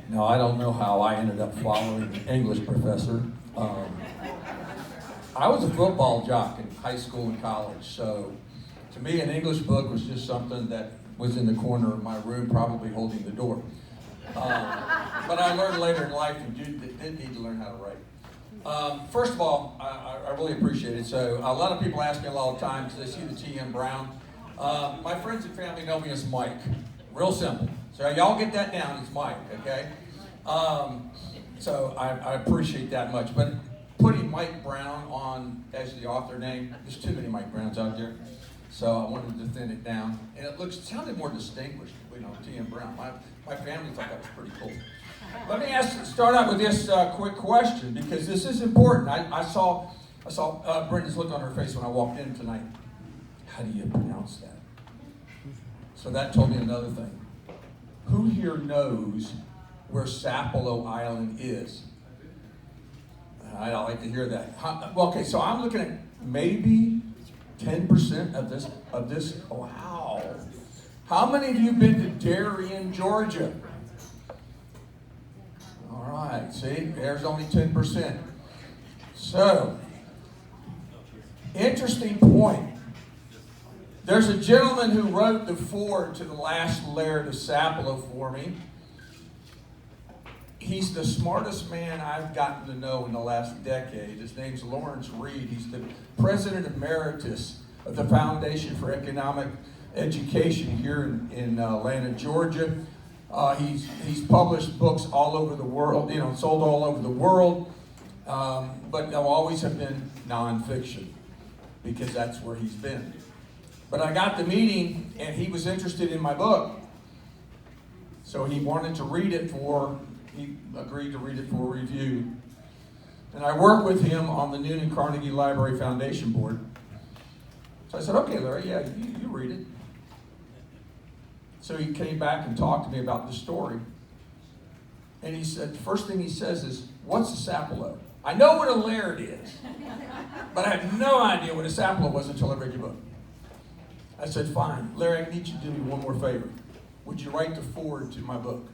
No, I don't know how I ended up following an English professor. I was a football jock in high school and college, so to me an English book was just something that was in the corner of my room, probably holding the door. But I learned later in life and did need to learn how to write. First of all, I really appreciate it. So a lot of people ask me a lot of times, they see the T.M. Brown. My friends and family know me as Mike. Real simple. So y'all get that down, it's Mike, okay? So I appreciate that much. But putting Mike Brown on as the author name, there's too many Mike Browns out there. So I wanted to thin it down. And it sounded more distinguished, T.M. Brown. My family thought that was pretty cool. Let me start out with this quick question, because this is important. I saw Brenda's look on her face when I walked in tonight. How do you pronounce that? So that told me another thing. Who here knows where Sapelo Island is? I'd like to hear that. Well, okay, so I'm looking at maybe 10% of this. Wow. How many of you been to Darien, Georgia? All right, see, there's only 10%. So, interesting point. There's a gentleman who wrote the foreword to the last Laird of Sapelo for me. He's the smartest man I've gotten to know in the last decade. His name's Lawrence Reed. He's the president emeritus of the Foundation for Economic Education here in Atlanta, Georgia. He's published books all over the world, sold all over the world, but they'll always have been nonfiction because that's where he's been. But I got the meeting, and he was interested in my book, so he wanted to read it he agreed to read it for review. And I work with him on the Newnan Carnegie Library Foundation Board. So I said, okay, Larry, yeah, you read it. So he came back and talked to me about the story. And he said, the first thing he says is, what's a Sapelo? I know what a Laird is, but I had no idea what a Sapelo was until I read your book. I said, fine, Larry, I need you to do me one more favor. Would you write the foreword to my book?